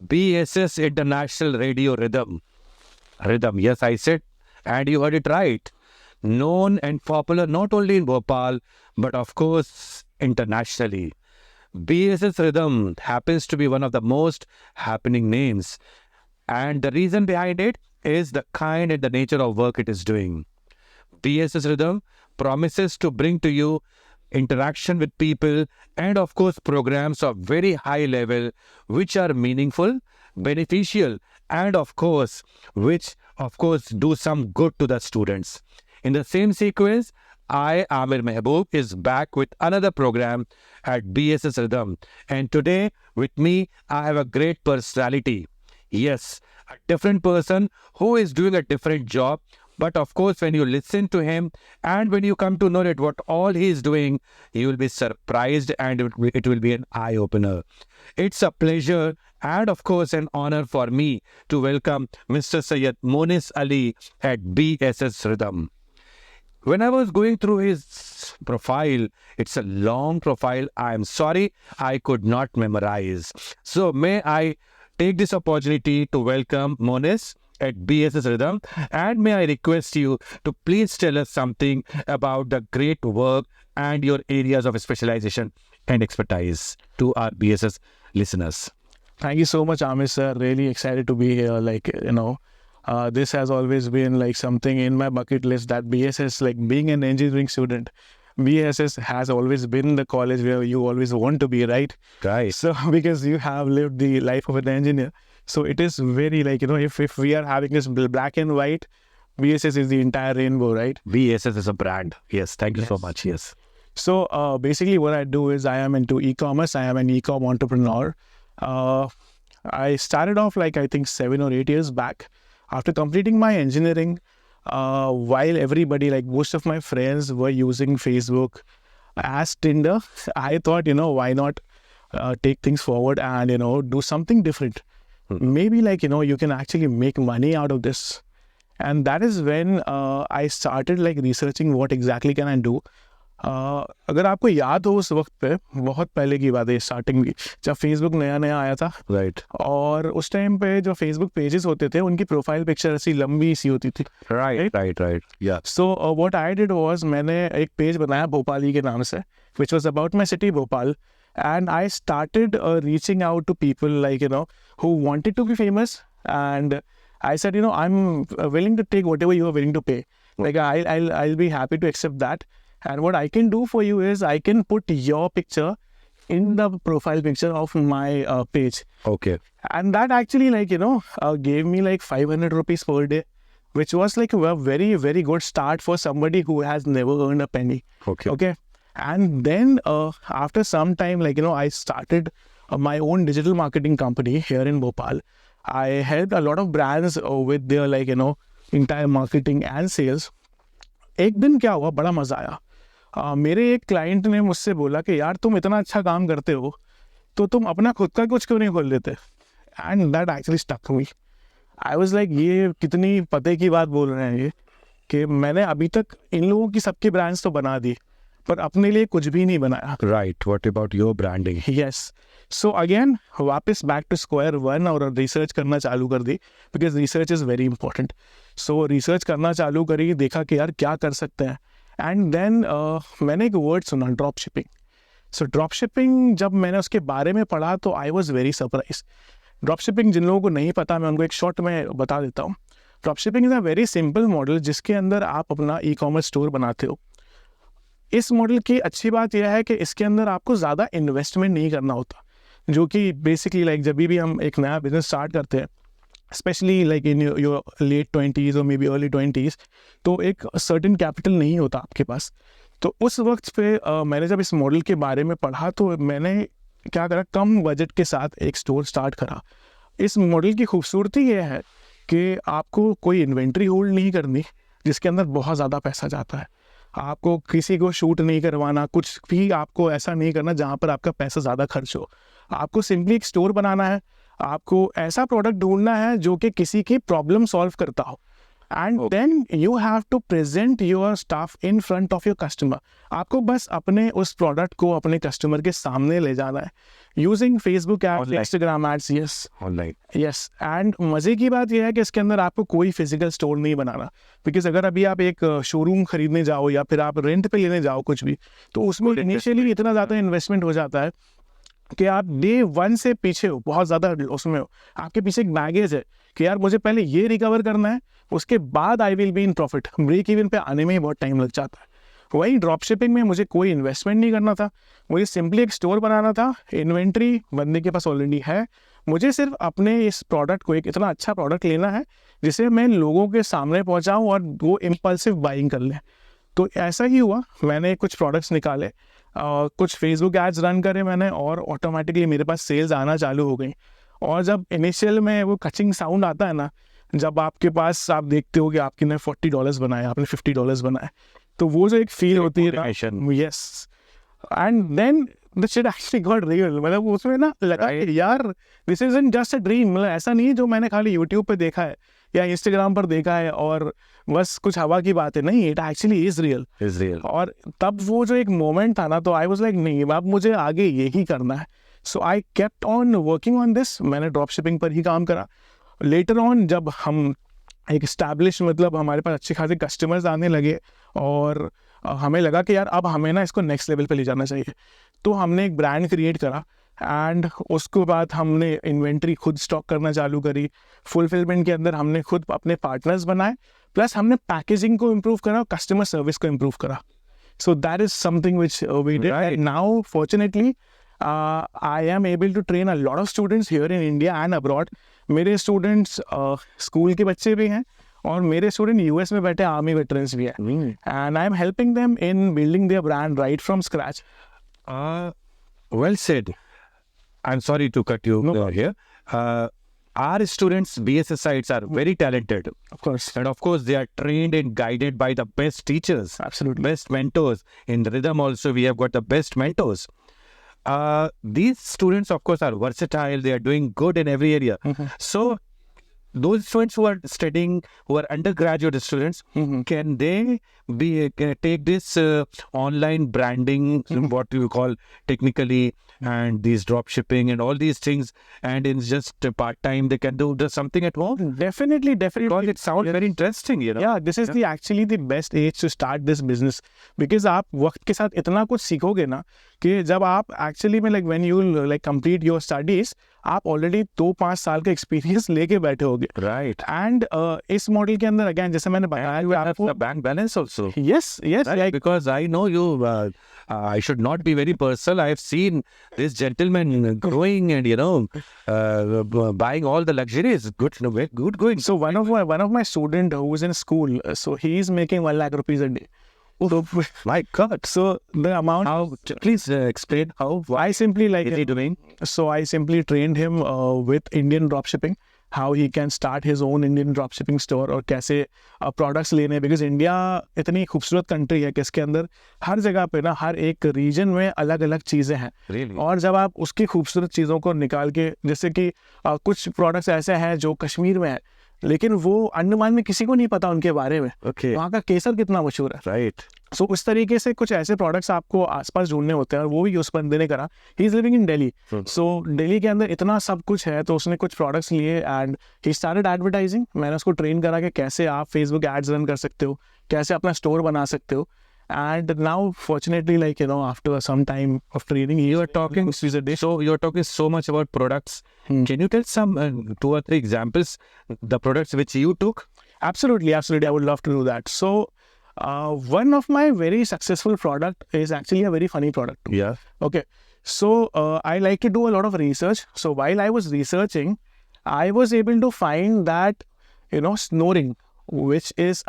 BSS International Radio Rhythm. Rhythm, yes, I said, and you heard it right. Known and popular not only in Bhopal, but of course internationally. BSS Rhythm happens to be one of the most happening names. And the reason behind it is the kind and the nature of work it is doing. BSS Rhythm promises to bring to you interaction with people and of course programs of very high level which are meaningful, beneficial and of course which of course do some good to the students. In the same sequence, I, Amir Mehboob, is back with another program at BSS Rhythm. And today with me, I have a great personality. Yes, a different person who is doing a different job. But of course, when you listen to him and when you come to know that what all he is doing, you will be surprised and it will be an eye-opener. It's a pleasure and of course an honor for me to welcome Mr. Sayyid Moonis Ali at BSS Rhythm. When I was going through his profile, it's a long profile. I am sorry, I could not memorize. So may I take this opportunity to welcome Moonis at BSS Rhythm, and may I request you to please tell us something about the great work and your areas of specialization and expertise to our BSS listeners. Thank you so much, Amir sir. Really excited to be here. This has always been like something in my bucket list, that BSS, like being an engineering student, BSS has always been the college where you always want to be, right? Right. So because you have lived the life of an engineer. So it is very if we are having this black and white, BSS is the entire rainbow, right? BSS is a brand. Yes, thank you so much. Yes. So basically what I do is I am into e-commerce. I am an e-com entrepreneur. I started off I think 7 or 8 years back after completing my engineering. While everybody, most of my friends were using Facebook as Tinder, I thought, why not take things forward and, do something different. Maybe you can actually make money out of this. And that is when I started researching what exactly can I do. अगर आपको याद हो उस वक्त पे, बहुत पहले की बात है, स्टार्टिंग की, जब फेसबुक नया नया आया था, राइट, और उस टाइम पे जो फेसबुक पेजेस होते थे उनकी प्रोफाइल पिक्चर ऐसी लंबी सी होती थी. राइट, या. So what I did was, मैंने एक पेज बनाया भोपाली के नाम से, which was about my city Bhopal, and I started reaching out to people who wanted to be famous, and I said, I'm willing to take whatever you are willing to pay. I'll be happy to accept that. And what I can do for you is I can put your picture in the profile picture of my page. Okay. And that actually gave me 500 rupees per day, which was a very, very good start for somebody who has never earned a penny. Okay. And then after some time, I started my own digital marketing company here in Bhopal. I helped a lot of brands with their entire marketing and sales. एक दिन क्या हुआ, बड़ा मजा आया. मेरे एक client ने मुझसे बोला कि यार तुम इतना अच्छा काम करते हो तो तुम अपना खुद का कुछ क्यों नहीं खोल लेते. And that actually stuck me. I was like, ये कितनी पते की बात बोल रहे हैं ये, कि मैंने अभी तक इन लोगों की सबकी ब्रांड्स तो बना दी पर अपने लिए कुछ भी नहीं बनाया. Right. What about your branding? Yes. So again वापस बैक टू स्क्वायर वन और रिसर्च करना चालू कर दी, because research is very important. So research करना चालू करी, देखा कि यार क्या कर सकते हैं. एंड देन मैंने एक वर्ड सुना, drop shipping. So drop shipping जब मैंने उसके बारे में पढ़ा तो I was very surprise. Drop shipping जिन लोगों को नहीं पता, मैं उनको एक शॉर्ट में बता देता हूँ. Drop shipping is a very simple model जिसके अंदर आप अपना ई कॉमर्स स्टोर बनाते हो. इस मॉडल की अच्छी बात यह है कि इसके अंदर आपको ज़्यादा इन्वेस्टमेंट नहीं करना होता, जो कि बेसिकली जब भी हम एक नया बिजनेस स्टार्ट करते हैं, specially in your let 20s और मे बी अर्ली 20s, तो एक सर्टेन कैपिटल नहीं होता आपके पास. तो उस वक्त पे मैंने जब इस मॉडल के बारे में पढ़ा तो मैंने क्या करा, कम बजट के साथ एक स्टोर स्टार्ट करा. इस मॉडल की खूबसूरती ये है कि आपको कोई इन्वेंट्री होल्ड नहीं करनी जिसके अंदर बहुत ज़्यादा पैसा जाता है. आपको किसी को शूट नहीं करवाना, कुछ भी आपको ऐसा नहीं करना जहाँ पर आपका पैसा ज़्यादा खर्च हो. आपको सिंपली एक स्टोर बनाना है, आपको ऐसा प्रोडक्ट ढूंढना है जो कि किसी की प्रॉब्लम सॉल्व करता हो. And then you have to present your staff in front of your customer. आपको बस अपने उस प्रोडक्ट को अपने कस्टमर के सामने ले जाना है using Facebook ads, Instagram ads. Yes, online. Yes. And मजे की बात यह है कि इसके अंदर आपको कोई फिजिकल स्टोर नहीं बनाना, बिकॉज अगर अभी आप एक शोरूम खरीदने जाओ या फिर आप रेंट पे लेने जाओ कुछ भी, तो उसमें इनिशियली इतना ज़्यादा इन्वेस्टमेंट हो जाता है कि आप डे 1 से पीछे हो, बहुत ज़्यादा उसमें हो. आपके पीछे एक बैगेज है कि यार मुझे पहले ये रिकवर करना है, उसके बाद I will be in profit. Break even पे आने में ही बहुत टाइम लग जाता है. वही ड्रॉप शिपिंग में मुझे कोई इन्वेस्टमेंट नहीं करना था, मुझे सिंपली एक स्टोर बनाना था. इन्वेंट्री बंदे के पास ऑलरेडी है, मुझे सिर्फ अपने इस प्रोडक्ट को, एक इतना अच्छा प्रोडक्ट लेना है जिसे मैं लोगों के सामने पहुंचाऊं और वो इम्पल्सिव बाइंग कर लें. तो ऐसा ही हुआ. मैंने कुछ प्रोडक्ट्स निकाले, कुछ फेसबुक एड्स रन करे मैंने, और ऑटोमेटिकली मेरे पास सेल्स आना चालू हो गई. और जब इनिशियल में वो कचिंग साउंड आता है ना, जब आपके पास आप देखते हो कि आपके ने $40 बनाए, आपने $50 बनाए, तो वो जो एक फील होती है ना, yes. And then the shit actually got real. मतलब उसमें ना लगा कि यार this isn't just a dream. मतलब ऐसा नहीं है जो मैंने खाली यूट्यूब पे देखा है या इंस्टाग्राम पर देखा है और बस कुछ हवा की बात है. नहीं, इट एक्चुअली इज रियल. और तब वो जो एक मोमेंट था ना, तो आई वाज लाइक नहीं, अब मुझे आगे यही करना है. So I kept on working on this. मैंने ड्रॉप शिपिंग पर ही काम करा. लेटर ऑन जब हम एक स्टैब्लिश, मतलब हमारे पास अच्छे खासे कस्टमर्स आने लगे और हमें लगा कि यार अब हमें ना इसको नेक्स्ट लेवल पे ले जाना चाहिए, तो हमने एक ब्रांड क्रिएट करा. एंड उसके बाद हमने इन्वेंट्री खुद स्टॉक करना चालू करी. फुलफिलमेंट के अंदर हमने खुद अपने पार्टनर्स बनाए, प्लस हमने पैकेजिंग को इम्प्रूव करा और कस्टमर सर्विस को इम्प्रूव करा. So that is something which we did. Now fortunately I am able to train a lot of students here in India and abroad. मेरे स्टूडेंट्स स्कूल के बच्चे भी हैं और मेरे स्टूडेंट यूएस में बैठे आर्मी वेटरन्स भी हैं. And I am helping them in building their brand right from scratch. Well said. I'm sorry to cut you here. Our students, BSSites, are very talented. Of course. And of course, they are trained and guided by the best teachers. Absolutely. Best mentors. In rhythm also, we have got the best mentors. These students, of course, are versatile. They are doing good in every area. So, those students who are studying, who are undergraduate students, can they take this online branding, what you call technically, and these drop shipping and all these things, and in just part time they can do something at home? Definitely. Because it sounds very interesting, you know. Yeah, this is actually the best age to start this business, because आप वक्त के साथ इतना कुछ सीखोगे ना कि जब आप एक्चुअली में like when you like complete your studies, आप ऑलरेडी 2-5 साल का एक्सपीरियंस लेके बैठे होगे. Right. एंड इस मॉडल के अंदर अगेन जैसे मैंने बताया आपको bank balance also. Yes, right? like, because I know you. I should not be very personal. I have seen this gentleman growing and buying all the luxuries. Good going. So one of my student who is in school, so he is making 1 lakh rupees a day. So, my God. So the amount. Please explain how. I simply like. Is he doing? So I simply trained him with Indian dropshipping, how he can start his own Indian dropshipping store और कैसे products लेने, because India इतनी खूबसूरत country है कि इसके अंदर हर जगह पे ना हर एक region में अलग अलग चीज़ें हैं. Really? और जब आप उसकी खूबसूरत चीज़ों को निकाल के, जैसे कि कुछ products ऐसे हैं जो कश्मीर में है लेकिन वो अंडमान में किसी को नहीं पता उनके बारे में. Okay. वहाँ का केसर कितना मशहूर है. Right. सो उस तरीके से कुछ ऐसे प्रोडक्ट्स आपको आसपास ढूंढने होते हैं और वो भी उस बंदे ने करा. He is living in Delhi. So Delhi के अंदर इतना सब कुछ है तो उसने कुछ प्रोडक्ट्स लिए एंड ही स्टार्टेड एडवर्टाइजिंग. मैंने उसको ट्रेन करा कि कैसे आप फेसबुक एड्स रन कर सकते हो, कैसे अपना स्टोर बना सकते हो. And now, fortunately, like, after some time of training, you are talking so much about products. Can you tell some 2 or 3 examples, the products which you took? Absolutely. I would love to do that. So, one of my very successful product is actually a very funny product too. Yeah. Okay. So, I like to do a lot of research. So, while I was researching, I was able to find that, snoring, which is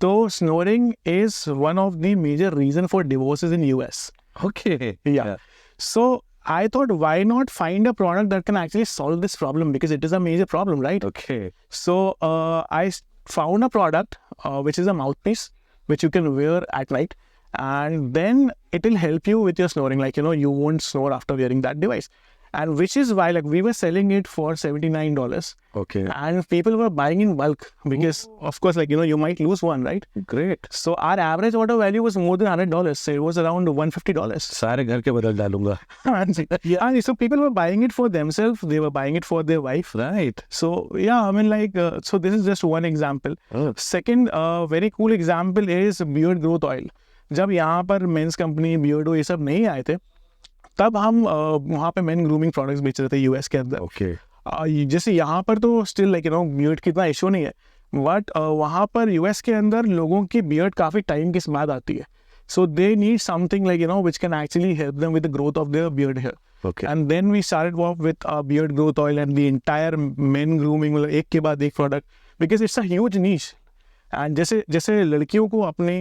So snoring is one of the major reason for divorces in US. Okay. Yeah. So I thought, why not find a product that can actually solve this problem, because it is a major problem, right? Okay. So I found a product which is a mouthpiece which you can wear at night, and then it will help you with your snoring. Like, you won't snore after wearing that device. And which is why like we were selling it for $79 Okay. and people were buying in bulk because of course like you might lose one, right? Great. So our average order value was more than $100. So it was around $150. सारे घर के बदल डालूंगा. And so people were buying it for themselves, they were buying it for their wife. Right. So yeah, I mean like so this is just one example. Second very cool example is beard growth oil. जब यहाँ पर mains company Beardo ये सब नहीं आए थे तब हम वहाँ पे मेन ग्रूमिंग प्रोडक्ट्स बेच रहे थे यूएस के अंदर. Okay. जैसे यहाँ पर तो स्टिल लाइक बियर्ड की इतना इशू नहीं है बट वहाँ पर यूएस के अंदर लोगों की बियर्ड काफ़ी टाइम के बाद आती है. So they need something like which can actually help them with the growth of their beard hair. Okay. And then we started off with beard growth oil and the entire men grooming मतलब एक के बाद एक product because it's a huge niche. And जैसे लड़कियों को अपने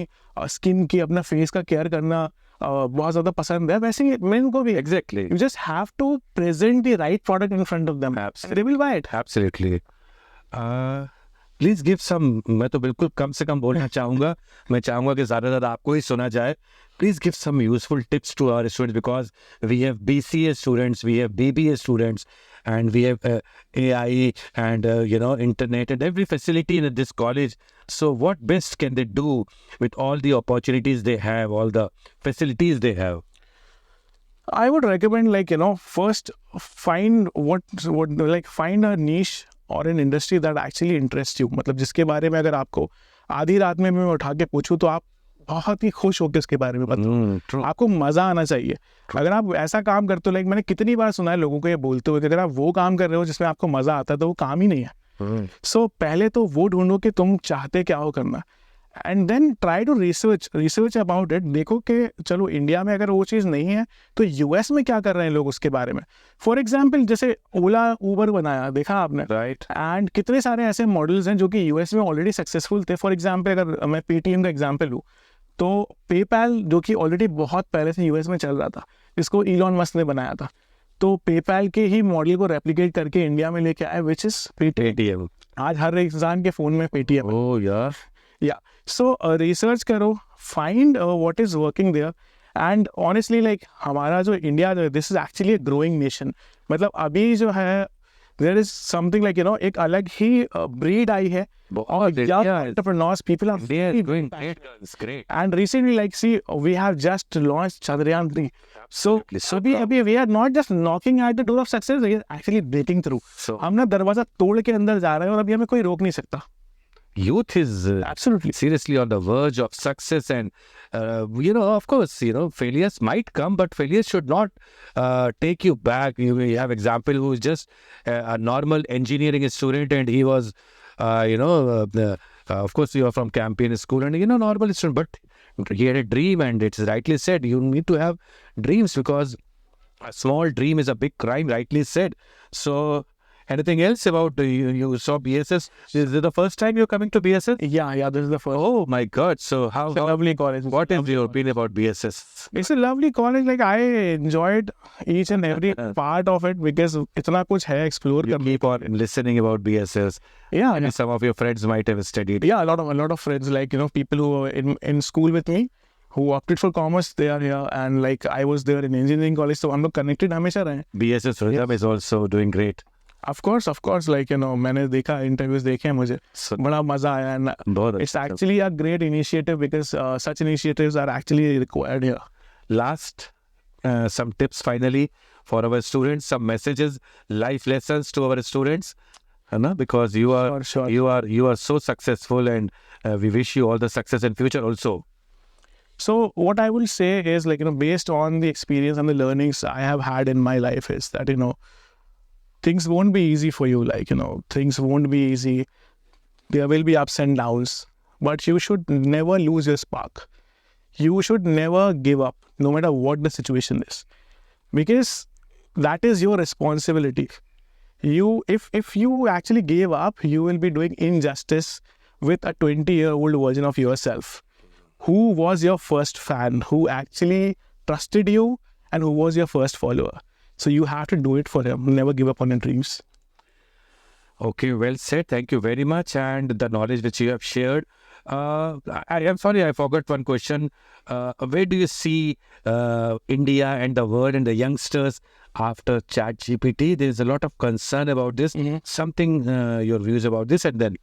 skin की अपना फेस का केयर करना बहुत ज़्यादा पसंद है वैसे ही मेन को भी. Exactly. You just have to present the right product in front of them. Absolutely. They will buy it. Absolutely. Please give some. मैं तो बिल्कुल कम से कम बोलना चाहूँगा. मैं चाहूँगा कि ज़्यादा आपको ही सुना जाए. Please give some useful tips to our students because we have BCA students, we have BBA students, and we have AI and internet and every facility in this college. So what best can they do with all the opportunities they have, all the facilities they have? I would recommend first find find a niche or an industry that actually interests you. मतलब जिसके बारे में अगर आपको आधी रात में मैं उठा के पूछूं तो आप बहुत ही खुश होकर उसके बारे में बताओ. आपको मजा आना चाहिए. अगर आप ऐसा काम करते हो मैंने कितनी बार सुना है लोगों को ये बोलते हुए कि अगर आप वो काम कर रहे हो जिसमें आपको मजा आता है तो वो काम ही नहीं है. सो पहले तो वो ढूंढो कि तुम चाहते क्या हो करना and then try to research about it. देखो कि चलो इंडिया में अगर वो चीज़ नहीं है तो यूएस में क्या कर रहे हैं लोग उसके बारे में. फॉर एग्जाम्पल जैसे ओला ऊबर बनाया देखा आपने, राइट. एंड कितने सारे ऐसे मॉडल्स हैं जो कि यूएस में ऑलरेडी सक्सेसफुल थे. फॉर एग्जाम्पल अगर मैं पेटीएम का एग्जाम्पल लूँ तो पेपैल जो कि ऑलरेडी बहुत पहले से यूएस में चल रहा था इसको इलॉन मस्क ने बनाया था. तो पेपैल के ही मॉडल को रेप्लिकेट करके इंडिया में लेके आया विच इज पेटीएम. आज हर इंसान के फ़ोन में पेटीएम. ओह यार. या सो रिसर्च करो, find what is working there and honestly हमारा जो India this is actually a growing nation. मतलब अभी जो है देयर इज समथिंग एक अलग ही ब्रीड आई है और young entrepreneurs, people are They are doing great. It's great. And recently see we have just launched Chandrayaan 3. So we are not just knocking at the door of success, we are actually breaking through. So हम ना दरवाजा तोड़ के अंदर जा रहे हैं और अभी हमें कोई रोक नहीं सकता. youth is Absolutely. seriously on the verge of success and of course failures might come but failures should not take you back. You have example who is just a normal engineering student and he was of course you are from campaign school and normal student but he had a dream and it's rightly said you need to have dreams because a small dream is a big crime, rightly said. So anything else about you saw BSS? Is it the first time you're coming to BSS? Yeah, this is the first. Oh my God! So how? It's a lovely college. What is your opinion about BSS? It's a lovely college. I enjoyed each and every part of it because इतना कुछ है explore You करने. keep on listening about BSS. Yeah, Maybe some of your friends might have studied. yeah, a lot of friends people who were in school with me who opted for commerce, they are here, and I was there in engineering college, so हम लोग connected हमेशा रहे. BSS Rhythm is also doing great. Of course, मैंने देखा interviews देखे हैं मुझे, So, बड़ा मजा आया and बहुत it's अच्छा. actually a great initiative because such initiatives are actually required here. Last, some tips finally for our students, some messages, life lessons to our students, because you are Sure. you are so successful and we wish you all the success in future also. So what I will say is based on the experience and the learnings I have had in my life is that things won't be easy for you. Things won't be easy. There will be ups and downs, but you should never lose your spark. You should never give up, no matter what the situation is, because that is your responsibility. If you actually gave up, you will be doing injustice with a 20-year-old version of yourself, who was your first fan, who actually trusted you, and who was your first follower. So you have to do it for him. Never give up on your dreams. Okay, well said. Thank you very much. And the knowledge which you have shared. I am sorry, I forgot one question. Where do you see India and the world and the youngsters after ChatGPT, there is a lot of concern about this. Something, your views about this, and then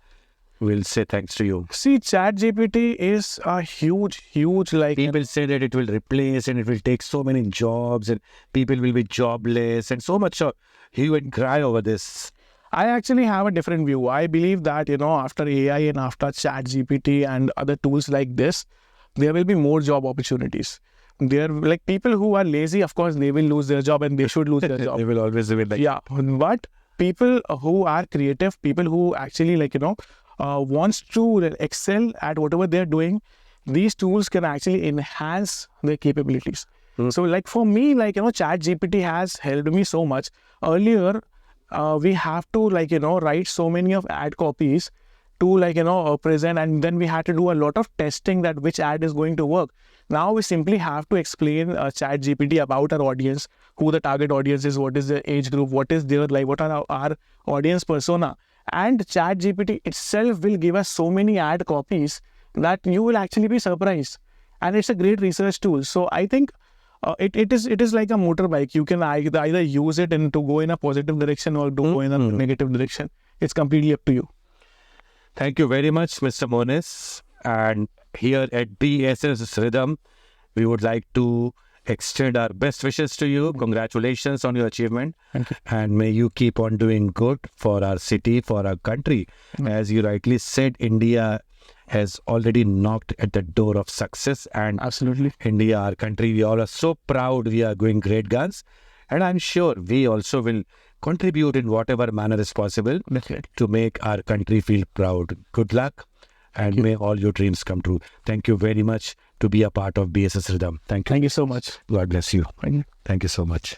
we'll say thanks to you. See, ChatGPT is a huge like People say that it will replace and it will take so many jobs and people will be jobless and so much hue and cry over this. I actually have a different view. I believe that, after AI and after ChatGPT and other tools like this, there will be more job opportunities. There, like people who are lazy, of course, they will lose their job and they should lose their job. They will always be like, Yeah, but people who are creative, people who actually wants to excel at whatever they're doing, these tools can actually enhance their capabilities. So like for me, ChatGPT has helped me so much. Earlier, we have to write so many of ad copies to present, and then we had to do a lot of testing that which ad is going to work. Now we simply have to explain ChatGPT about our audience, who the target audience is, what is their age group, what is their what are our audience persona, and ChatGPT itself will give us so many ad copies that you will actually be surprised. And it's a great research tool. So I think it is like a motorbike. You can either use it and to go in a positive direction or to go in a negative direction. It's completely up to you. thank you very much, Mr. Moonis. And here at BSSS Rhythm, we would like to extend our best wishes to you. Congratulations on your achievement. Thank you. And may you keep on doing good for our city, for our country. As you rightly said, India has already knocked at the door of success. And Absolutely. India, our country, we all are so proud we are going great guns. And I'm sure we also will contribute in whatever manner is possible Definitely. to make our country feel proud. Good luck. And may all your dreams come true. Thank you very much to be a part of BSS Rhythm. Thank you. Thank you so much. God bless you. Thank you. Thank you so much.